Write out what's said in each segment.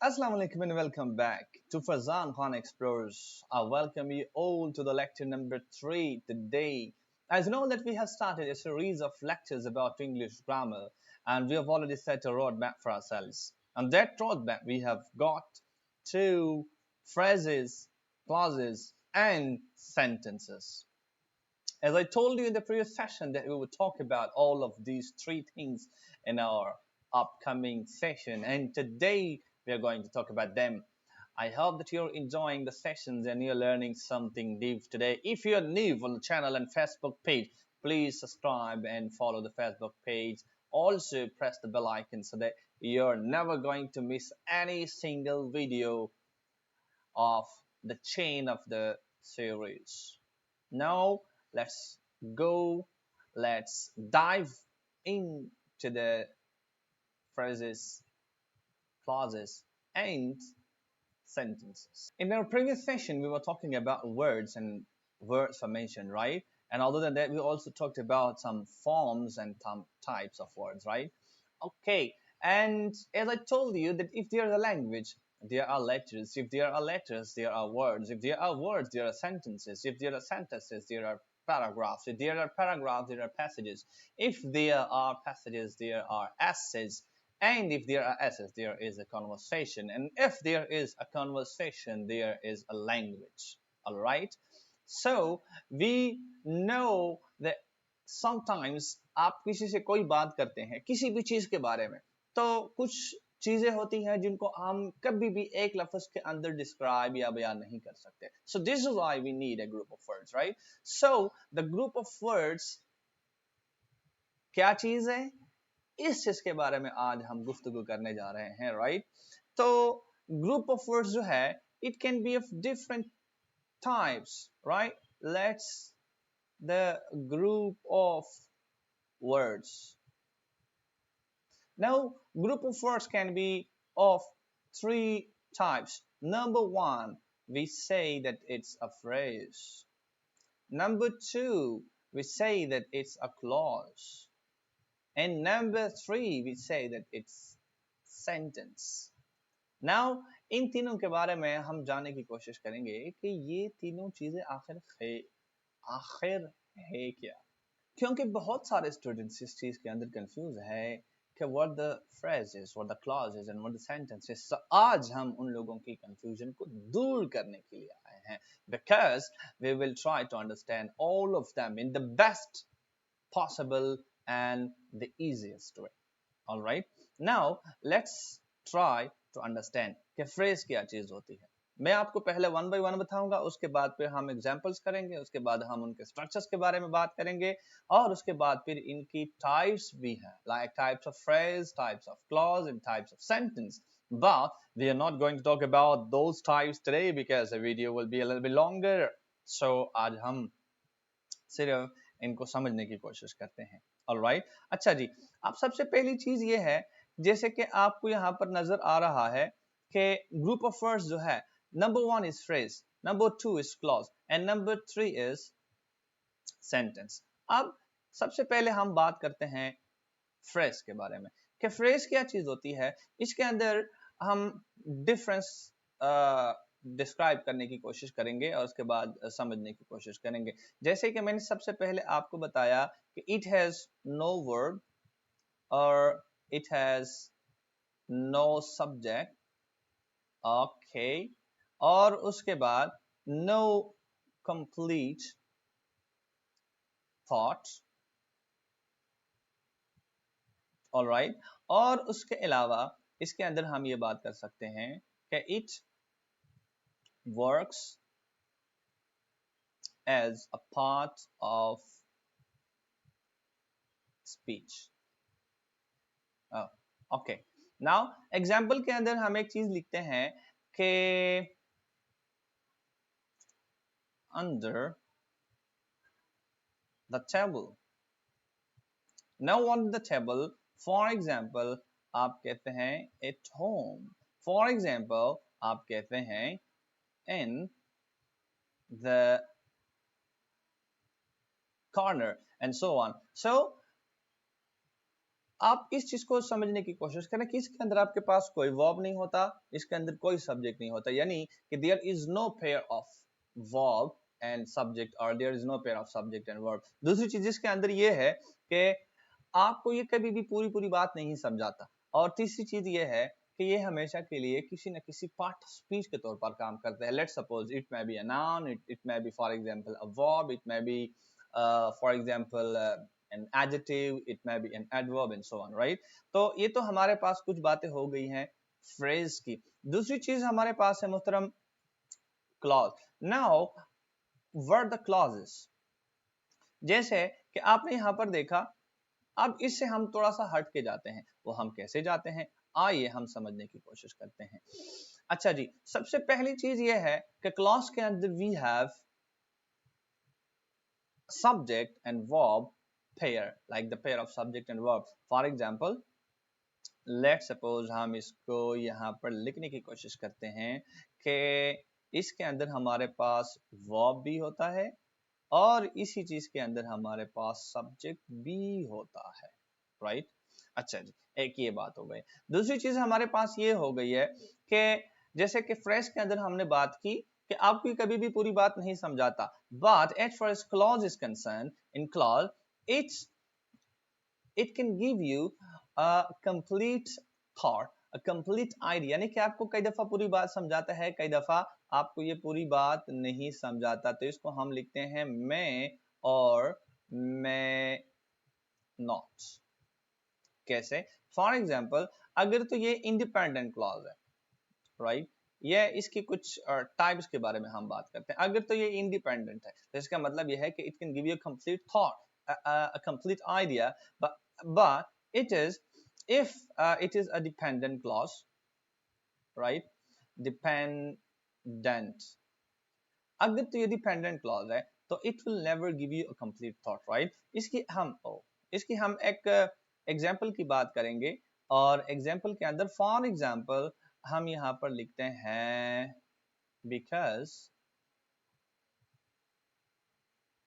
Assalamu alaikum and welcome back to Farzan Khan Explorers. I welcome you all to the lecture number 3 today. As you know that we have started a series of lectures about English grammar and we have already set a roadmap for ourselves. On that roadmap we have got two phrases, clauses and sentences. As I told you in the previous session that we would talk about all of these three things in our upcoming session, and today we are going to talk about them. I hope that you're enjoying the sessions and you're learning something new today. If you're new on the channel and Facebook page, please subscribe and follow the Facebook page. Also press the bell icon so that you're never going to miss any single video of the chain of the series. Now let's go, let's dive into the phrases, clauses, and sentences. In our previous session, we were talking about words and word formation, right? And other than that, we also talked about some forms and some types of words, right? Okay, and as I told you that if there is a language, there are letters. If there are letters, there are words. If there are words, there are sentences. If there are sentences, there are paragraphs. If there are paragraphs, there are passages. If there are passages, there are essays. And if there are essays, there is a conversation. And if there is a conversation, there is a language. All right? So we know that sometimes आप किसी से कोई बात करते हैं किसी भी चीज के बारे में तो कुछ चीजें होती हैं जिनको हम कभी भी एक लफ्ज के अंदर डिस्क्राइब या बयान नहीं कर सकते so this is why we need a group of words right so the group of words क्या चीज है इस चीज के बारे में आज हम गुफ्तगू करने जा रहे हैं राइट तो ग्रुप ऑफ वर्ड्स जो है it can be of different types right let's the group of words. Now, group of words can be of three types. Number one, we say that it's a phrase. Number two, we say that it's a clause. And number three, we say that it's sentence. Now, इन तीनों के बारे में हम जानने की कोशिश करेंगे कि ये तीनों चीजें आखिर है क्या क्योंकि बहुत सारे स्टूडेंट्स इस चीज के अंदर कंफ्यूज है कि what the phrases what the clauses and what the sentences सो आज हम उन लोगों की कंफ्यूजन को दूर करने के लिए आए हैं because we will try to understand all of them in the best possible and the easiest way. All right. Now let's try to understand कि phrase क्या चीज होती है मैं आपको पहले वन बाय वन बताऊंगा उसके बाद फिर हम एग्जांपल्स करेंगे उसके बाद हम उनके स्ट्रक्चर्स के बारे में बात करेंगे और उसके बाद फिर इनकी टाइप्स भी हैं like types of phrase types of clause and types of sentence but we are not going to talk about those types today because the video will be a little bit longer so आज हम सिर्फ इनको समझने की कोशिश करते हैं alright अच्छा जी अब सबसे पहली चीज ये है जैसे कि आपको यहाँ पर नजर आ रहा है कि ग्रुप ऑफ वर्ड्स जो है number one is phrase number two is clause and number three is sentence अब सबसे पहले हम बात करते हैं फ्रेज के बारे में कि फ्रेज क्या चीज होती है इसके अंदर हम डिफरेंस डिस्क्राइब करने की कोशिश करेंगे और उसके बाद समझने की कोशिश करेंगे जैसे कि मैंने सबसे पहले आपको बताया कि इट हैज नो वर्ब और it has no subject okay और उसके बाद नो कंप्लीट थॉट ऑलराइट और उसके अलावा इसके अंदर हम ये बात कर सकते हैं कि it works as a part of speech. Oh, okay. Now, example के अंदर हम एक चीज लिखते हैं कि under the table. Now, on the table, for example, आप कहते हैं at home. For example, आप कहते हैं in the corner and so on. So आप इस चीज को समझने की कोशिश करें कि इसके अंदर आपके पास कोई वर्ब नहीं होता, इसके अंदर कोई सब्जेक्ट नहीं होता, यानी कि there is no pair of verb and subject, और there is no pair of subject and verb. दूसरी चीज इसके अंदर ये है कि आपको ये कभी भी पूरी पूरी बात नहीं समझाता। और तीसरी चीज ये है कि ये हमेशा के लिए किसी न किसी पार्ट ऑफ स्पीच के तौर पर काम करता है। Let's suppose it may be a noun, it may be for example a verb, it may be for example an adjective, it may be an adverb and so on, right? तो ये तो हमारे पास कुछ बातें हो गई हैं फ्रेज की। दूसरी चीज हमारे पास है मोहतरम clause. Now what the clauses, जैसे कि आपने यहां पर देखा, अब इससे हम थोड़ा सा हट के जाते हैं। वो हम कैसे जाते हैं, आइए हम समझने की कोशिश करते हैं। अच्छा जी, सबसे पहली चीज ये है कि क्लॉज के अंदर we have subject and verb pair, like the pair of subject and verb. For example, let's suppose हम इसको यहाँ पर लिखने की कोशिश करते हैं कि इसके अंदर हमारे पास verb भी होता है और इसी चीज के अंदर हमारे पास सब्जेक्ट भी होता है, राइट? अच्छा जी, एक ये बात हो गई। दूसरी चीज हमारे पास ये हो गई है कि जैसे कि फ्रेज के अंदर हमने बात की कि आपको कभी भी पूरी बात नहीं समझाता, but at for as clause is concern, in clause it's it can give you a complete thought, a complete idea, यानी कि आपको कई दफा पूरी बात समझाता है, कई दफा आपको ये पूरी बात नहीं समझाता। तो इसको हम लिखते हैं मैं और मैं नॉट। कैसे? फॉर एग्जाम्पल, अगर तो ये इंडिपेंडेंट क्लॉज है, राइट, ये इसकी कुछ टाइप्स के बारे में हम बात करते हैं। अगर तो ये इंडिपेंडेंट है तो इसका मतलब ये है कि it can give you complete thought, a complete idea, but it is, if it is a dependent clause, right, dependent, अगर तो ये dependent clause है तो it will never give you a complete thought, right? इसकी हम एक example की बात करेंगे, और एग्जाम्पल के अंदर फॉर एग्जाम्पल हम यहाँ पर लिखते हैं because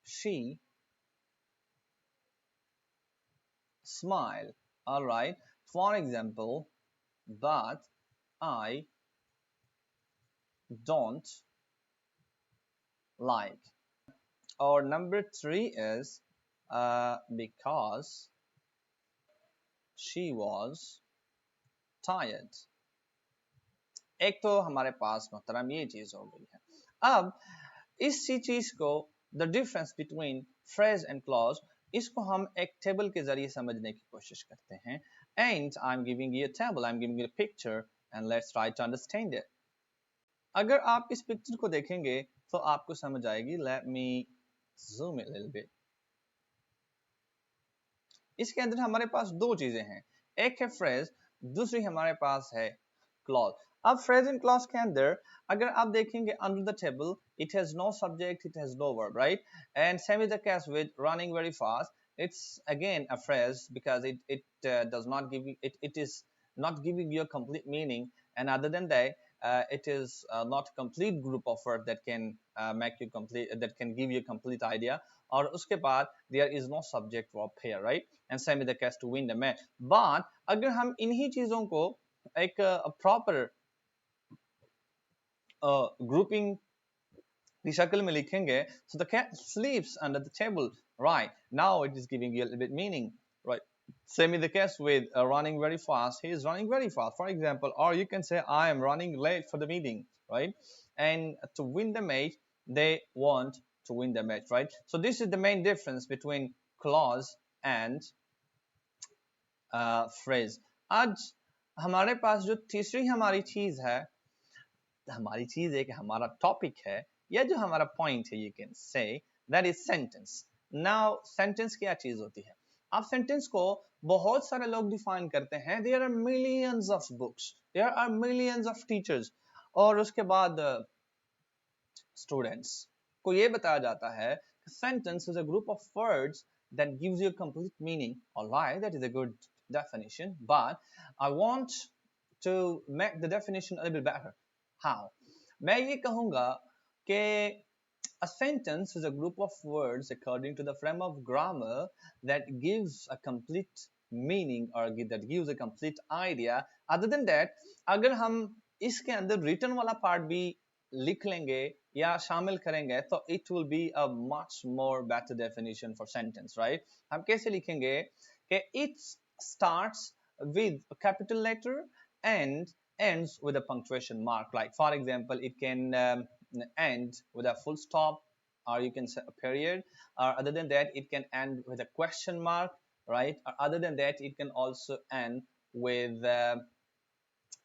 she smile, all right? For example, but I don't like. Or number 3 is because she was tired. एक तो हमारे पास मोहतरम ये चीज हो गई है। अब इसी चीज को, the difference between phrase and clause, इसको हम एक टेबल के जरिए समझने की कोशिश करते हैं। And I am giving you a table, I am giving you a picture and let's try to understand it. अगर आप इस पिक्चर को देखेंगे तो आपको समझ आएगी। Let me zoom it a little bit. इसके अंदर हमारे पास दो चीजें हैं, एक है फ्रेज, दूसरी हमारे पास है क्लॉज। अब फ्रेज एंड क्लॉज के अंदर अगर आप देखेंगे under the table, it has no subject, it has no verb, right? And same is the case with running very fast. It's again a phrase because it does not give you, it is not giving you a complete meaning, and other than that it is not a complete group of words that can make you complete, that can give you a complete idea. और उसके बाद there is no subject verb here, right? And same is the case to win the match. But अगर हम इन्हीं चीजों को एक proper grouping की शक्ल में लिखेंगे, so the cat sleeps under the table, right? Now it is giving you a little bit meaning, right? Same is the case with running very fast. He is running very fast, for example, or you can say I am running late for the meeting, right? And to win the match, they want to win the match, right? So this is the main difference between clause and phrase. आज हमारे पास जो तीसरी हमारी चीज है, हमारा topic है, या जो हमारा पॉइंट है, you can say that is sentence. Now sentence क्या चीज होती है? आप सेंटेंस को बहुत सारे लोग डिफाइन करते हैं, there are millions of books, there are millions of teachers, और उसके बाद स्टूडेंट्स को ये बताया जाता है sentence is a group of words that gives you a complete meaning. All right, that is a good definition, but I want to make the definition a little bit better. How? मैं ये कहूंगा कि a sentence is a group of words according to the frame of grammar that gives a complete meaning or that gives a complete idea. Other than that, अगर हम इसके अंदर written वाला part भी लिख लेंगे या शामिल करेंगे तो it will be a much more better definition for sentence, right? हम कैसे लिखेंगे कि it starts with a capital letter and ends with a punctuation mark. Like for example, it can end with a full stop, or you can say a period, or other than that it can end with a question mark, right? Or other than that it can also end with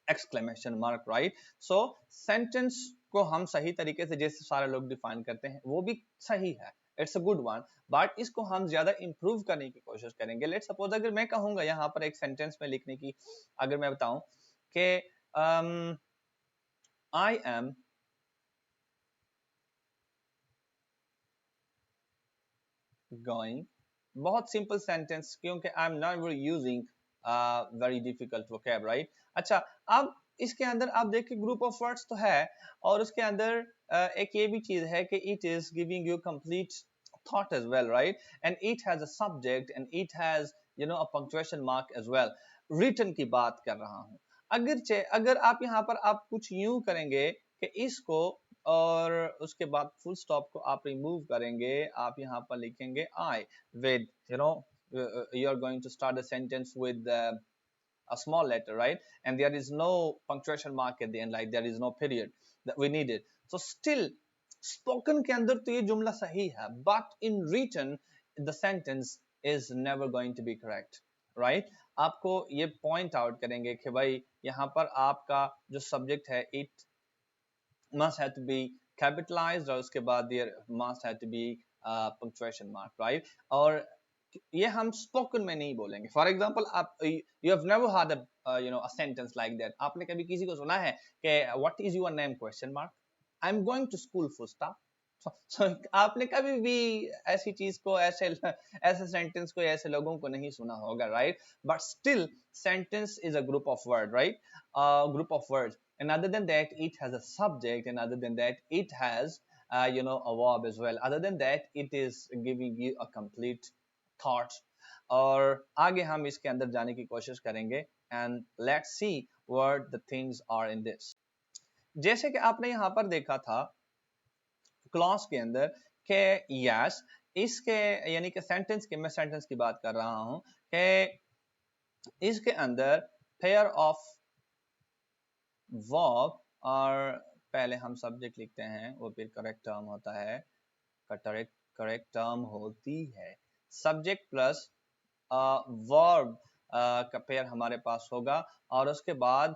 exclamation mark, right? So sentence को हम सही तरीके से जैसे सारे लोग define करते हैं वो भी सही है, it's a good one, but इसको हम ज्यादा इंप्रूव करने की कोशिश करेंगे. लेट्स सपोज अगर मैं कहूंगा यहाँ पर एक सेंटेंस में लिखने की, अगर मैं बताऊं कि I am going, बहुत सिंपल सेंटेंस क्योंकि I am not using very difficult vocab, right? अच्छा, अब इसके अंदर आप देखिए ग्रुप ऑफ वर्ड्स तो है और उसके अंदर एक ये भी चीज है कि it is giving you complete thought as well, right? And it has a subject and it has a punctuation mark as well. Written की बात कर रहा हूँ. अगर आप यहाँ पर आप कुछ यूं करेंगे कि इसको और उसके बाद फुल स्टॉप को आप रिमूव करेंगे, आप यहाँ पर लिखेंगे I with you are going to start the sentence with a small letter, right? And there is no punctuation mark at the end, like there is no period that we needed. So still spoken के अंदर तो ये जुमला सही है, but in written the sentence is never going to be correct, right? आपको ये point out करेंगे कि भाई यहाँ पर आपका जो subject है it must have to be capitalized और उसके बाद there must have to be punctuation mark, right? और ये हम spoken में नहीं बोलेंगे. For example, आप you have never heard a sentence like that. आपने कभी किसी को सुना है कि what is your name question mark? I'm going to school full stop. So आपने कभी भी ऐसी चीज को ऐसे सेंटेंस को ऐसे लोगों को नहीं सुना होगा, right? But still sentence is a group of word, right? Group of words, and other than that it has a subject, and other than that it has a verb as well. Other than that it is giving you a complete thought. और आगे हम इसके अंदर जाने की कोशिश करेंगे and let's see what the things are in this. जैसे कि आपने यहाँ पर देखा था क्लॉज के अंदर के यस इसके यानी कि सेंटेंस के, मैं सेंटेंस की बात कर रहा हूं कि इसके अंदर पेयर ऑफ वर्ब और पहले हम सब्जेक्ट लिखते हैं वो फिर करेक्ट टर्म होता है, करेक्ट टर्म होती है सब्जेक्ट प्लस वर्ब का पेयर हमारे पास होगा और उसके बाद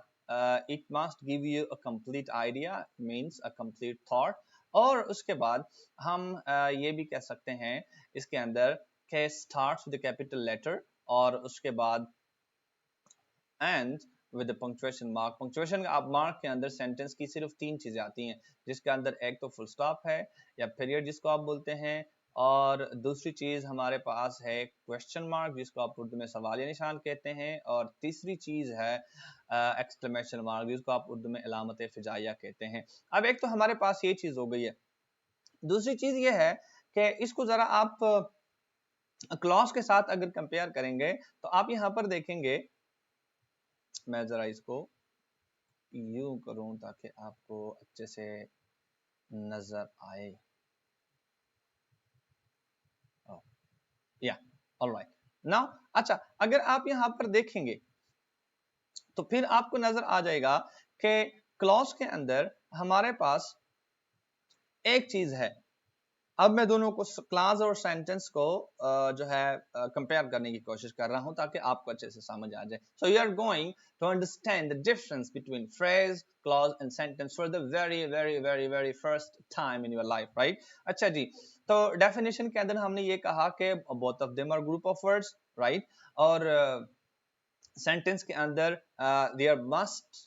it must give you a complete idea, means a complete thought. और उसके बाद हम ये भी कह सकते हैं इसके अंदर के starts with the capital letter और उसके बाद and with the punctuation mark. punctuation mark के अंदर सेंटेंस की सिर्फ 3 चीजें आती हैं, जिसके अंदर एक तो फुल स्टॉप है या पीरियड जिसको आप बोलते हैं, और दूसरी चीज हमारे पास है क्वेश्चन मार्क जिसको आप उर्दू में सवालिया निशान कहते हैं, और तीसरी चीज है एक्सक्लेमेशन मार्क जिसको आप उर्दू में अलामत फिजाइया कहते हैं. अब एक तो हमारे पास ये चीज हो गई है, दूसरी चीज ये है कि इसको जरा आप क्लॉज के साथ अगर कंपेयर करेंगे तो आप यहाँ पर देखेंगे, मैं जरा इसको यूं करूं ताकि आपको अच्छे से नजर आए. या ऑलराइट नाउ, अच्छा अगर आप यहाँ पर देखेंगे तो फिर आपको नजर आ जाएगा कि क्लॉज के अंदर हमारे पास एक चीज है. अब मैं दोनों को क्लॉज और सेंटेंस को जो है कंपेयर करने की कोशिश कर रहा हूं ताकि आपको अच्छे से समझ आ जाए. So you are going to understand the difference between phrase, clause and sentence for the very very very very first time in your life, right? अच्छा जी, तो डेफिनेशन के अंदर हमने ये कहा कि both of them are group of words, right? और सेंटेंस के अंदर there must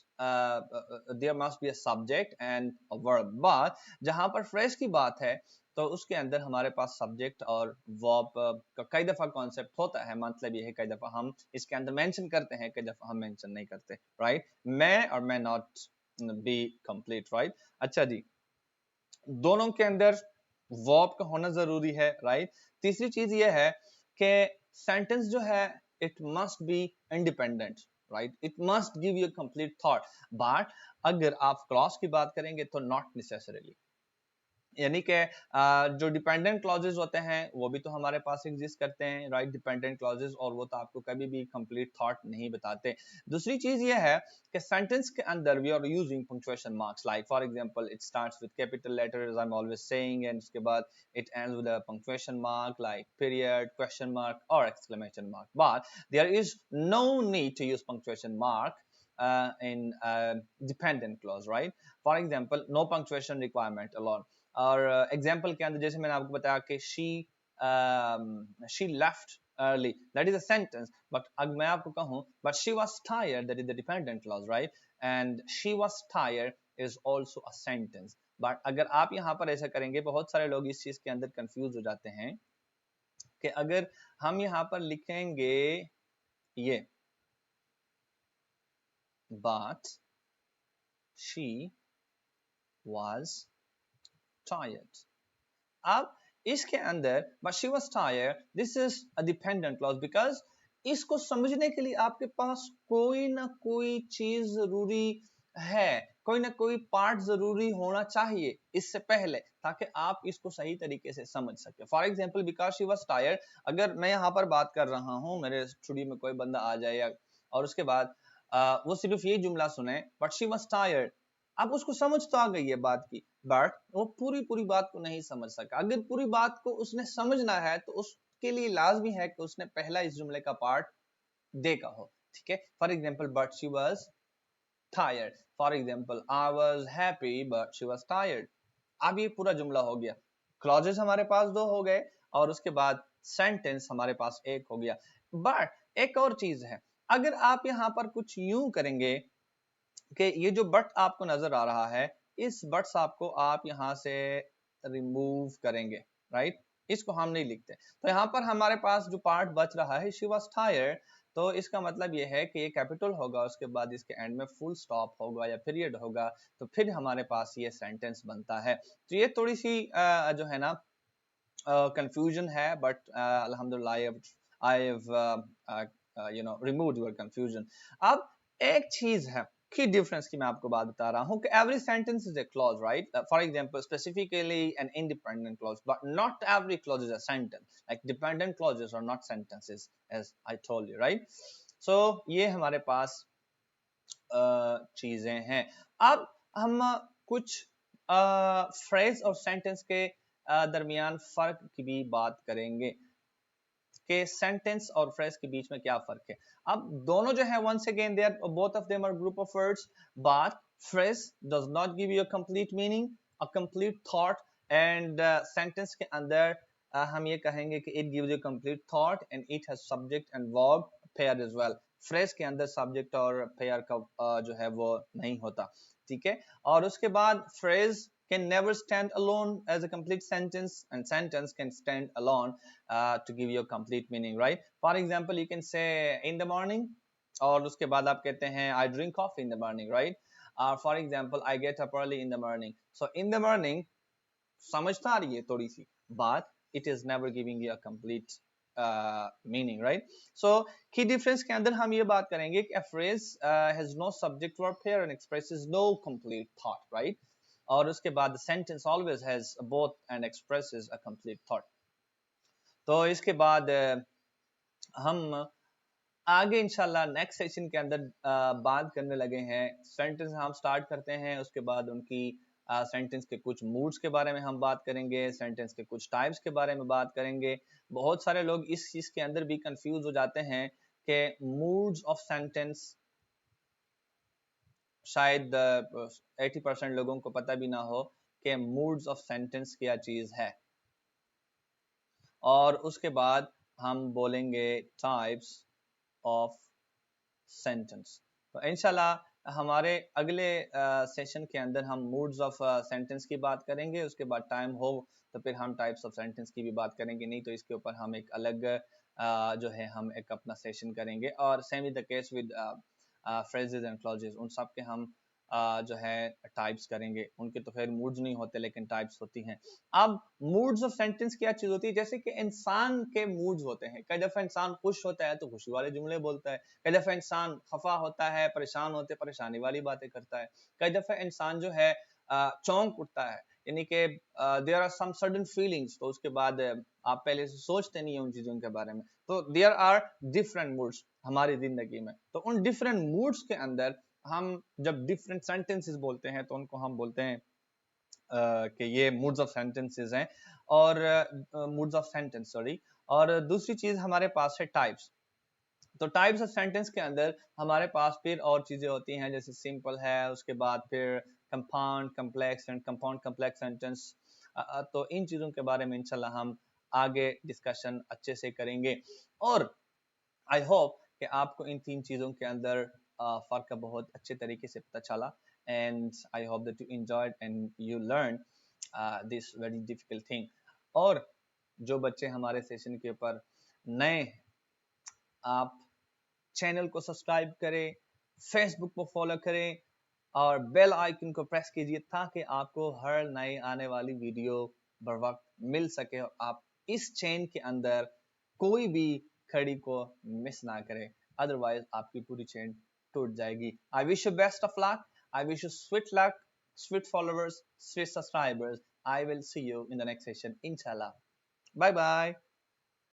be a subject and a verb. But जहां पर फ्रेज की बात है तो उसके अंदर हमारे पास सब्जेक्ट और वर्ब का कई दफा कॉन्सेप्ट होता है. मतलब ये है कई दफा हम इसके अंदर मेंशन करते हैं, कई दफा हम मेंशन नहीं करते, राइट? मैं और मैं नॉट बी कंप्लीट, राइट? अच्छा जी, दोनों के अंदर वर्ब का होना जरूरी है, राइट? तीसरी चीज ये है कि सेंटेंस जो है it must be independent, right? It must give you a complete thought. But अगर आप clause की बात करेंगे तो not necessarily. यानी कि जो डिपेंडेंट क्लॉजेज होते हैं वो भी तो हमारे पास एग्जिस्ट करते हैं, राइट? डिपेंडेंट क्लॉजेज, और वो तो आपको कभी भी कंप्लीट थॉट नहीं बताते. दूसरी चीज ये है कि सेंटेंस के अंदर we are using punctuation marks. Like for example it starts with capital letters, I am always saying, and उसके बाद it ends with a punctuation mark like period, question mark और exclamation mark. But there is no need to use punctuation mark in dependent clause, right? For example, no punctuation requirement alone. और example के अंदर जैसे मैंने आपको बताया कि she left early, that is a sentence. but अगर मैं आपको कहूँ but she was tired, that is the dependent clause, right? and she was tired is also a sentence. but अगर आप यहाँ पर ऐसा करेंगे, बहुत सारे लोग इस चीज के अंदर कंफ्यूज हो जाते हैं कि अगर हम यहाँ पर लिखेंगे ये but she was tired, अब इसके अंदर but she was tired, this is a dependent clause because इसको समझने के लिए आपके पास कोई ना कोई चीज जरूरी है, कोई ना कोई पार्ट जरूरी होना चाहिए इससे पहले, ताकि आप इसको सही तरीके से समझ सके. For example because she was tired, अगर मैं यहाँ पर बात कर रहा हूँ, मेरे स्टूडियो में कोई बंदा आ जाए और उसके बाद वो सिर्फ ये जुमला सुने बट शी वॉज टायर्ड, अब उसको समझ तो आ गई है बात की, बट वो पूरी बात को नहीं समझ सका. अगर पूरी बात को उसने समझना है तो उसके लिए लाजमी है कि उसने पहला इस जुमले का पार्ट देखा हो. ठीक है? For example but she was tired, for example I was happy but she was tired. अब ये पूरा जुमला हो गया. क्लॉजेस हमारे पास दो हो गए और उसके बाद सेंटेंस हमारे पास एक हो गया. बट एक और चीज है, अगर आप यहाँ पर कुछ यूं करेंगे कि ये जो बट आपको नजर आ रहा है, इस बट्स आपको आप यहाँ से रिमूव करेंगे, राइट? इसको हम नहीं लिखते. तो यहाँ पर हमारे पास जो पार्ट बच रहा है शी वॉज टायर्ड, तो इसका मतलब ये है कि ये कैपिटल होगा, उसके बाद इसके एंड में फुल स्टॉप होगा या पीरियड होगा, तो फिर हमारे पास ये सेंटेंस बनता है. तो ये थोड़ी सी जो है ना कंफ्यूजन है, बट अल्हम्दुलिल्लाह I have you know removed your confusion. अब एक चीज है की डिफरेंस की मैं आपको बात बता रहा हूं कि every sentence is a clause, right? For example specifically an independent clause, but not every clause is a sentence. Like dependent clauses are not sentences as I told you, right? So ये हमारे पास चीजें हैं. अब हम कुछ phrase और sentence के दरमियान फर्क की भी बात करेंगे कि सेंटेंस और फ्रेज के बीच में क्या फर्क है. अब दोनों जो है once again they are both of them are group of words, but phrase does not give you a complete meaning, a complete thought, and sentence के अंदर हम ये कहेंगे कि it gives you complete thought and it has subject and verb paired as well. phrase के अंदर subject और pair का जो है वो नहीं होता. ठीक है? और उसके बाद phrase can never stand alone as a complete sentence, and sentence can stand alone to give you a complete meaning, right? For example, you can say in the morning, और उसके बाद आप कहते हैं I drink coffee in the morning, right? For example, I get up early in the morning. So in the morning समझ तो आ रही है थोड़ी सी, but it is never giving you a complete meaning, right? So key difference के अंदर हम ये बात करेंगे कि a phrase has no subject verb pair and expresses no complete thought, right? और उसके बाद the sentence always has both and expresses a complete thought. तो इसके बाद हम आगे इंशाल्लाह नेक्स्ट सेशन के अंदर बात करने लगे हैं. सेंटेंस हम स्टार्ट करते हैं, उसके बाद उनकी सेंटेंस के कुछ मूड्स के बारे में हम बात करेंगे, सेंटेंस के कुछ टाइप्स के बारे में बात करेंगे. बहुत सारे लोग इस चीज के अंदर भी कंफ्यूज हो जाते हैं कि मूड्स ऑफ सेंटेंस, शायद 80% लोगों को पता भी ना हो कि मूड्स ऑफ सेंटेंस क्या चीज है. और उसके बाद हम बोलेंगे टाइप्स ऑफ सेंटेंस. तो इंशाल्लाह हमारे अगले सेशन के अंदर हम मूड्स ऑफ सेंटेंस की बात करेंगे, उसके बाद टाइम हो तो फिर हम टाइप्स ऑफ सेंटेंस की भी बात करेंगे. नहीं तो इसके ऊपर हम एक अलग जो है हम एक अपना सेशन करेंगे. और same is the case with phrases and clauses, उन सब के हम जो है टाइप्स करेंगे। उनके तो खैर मूड्स नहीं होते लेकिन टाइप्स होती हैं। अब मूड्स ऑफ सेंटेंस क्या चीज होती है, जैसे कि इंसान के मूड्स होते हैं। कई दफा इंसान खुश होता है तो खुशी वाले जुमले बोलता है, कई दफा इंसान खफा होता है, परेशान होते परेशानी वाली बातें करता है, कई दफा इंसान जो है चौंक उठता है, यानी कि there are some sudden feelings, तो उसके बाद आप पहले से सोचते नहीं है उन चीजों के बारे में। तो देयर आर डिफरेंट मूड्स हमारी जिंदगी में। तो उन डिफरेंट मूड्स के अंदर हम जब डिफरेंट सेंटेंसेस बोलते हैं तो उनको हम बोलते हैं कि ये मूड्स ऑफ सेंटेंसेस हैं, और मूड्स ऑफ सेंटेंस सॉरी। और दूसरी चीज हमारे पास है टाइप्स। तो टाइप्स ऑफ सेंटेंस के अंदर हमारे पास फिर और चीजें होती हैं, जैसे सिंपल है, उसके बाद फिर compound complex and compound complex sentence. तो इन चीजों के बारे में इंशाल्लाह हम आगे डिस्कशन अच्छे से करेंगे। और आई होप कि आपको इन तीन चीजों के अंदर फर्क बहुत अच्छे तरीके से पता चला, and I hope that you enjoyed and you learn this very difficult thing. और जो बच्चे हमारे सेशन के ऊपर नए, आप चैनल को सब्सक्राइब करें, फेसबुक को फॉलो करें और बेल आइकन को प्रेस कीजिए ताकि आपको हर नई आने वाली वीडियो बर वक्त मिल सके और आप इस चेन के अंदर कोई भी खड़ी को मिस ना करें, अदरवाइज आपकी पूरी चेन टूट जाएगी। I wish you best of luck, I wish you sweet luck, sweet followers, sweet subscribers. I will see you in the next session, inshallah. Bye bye.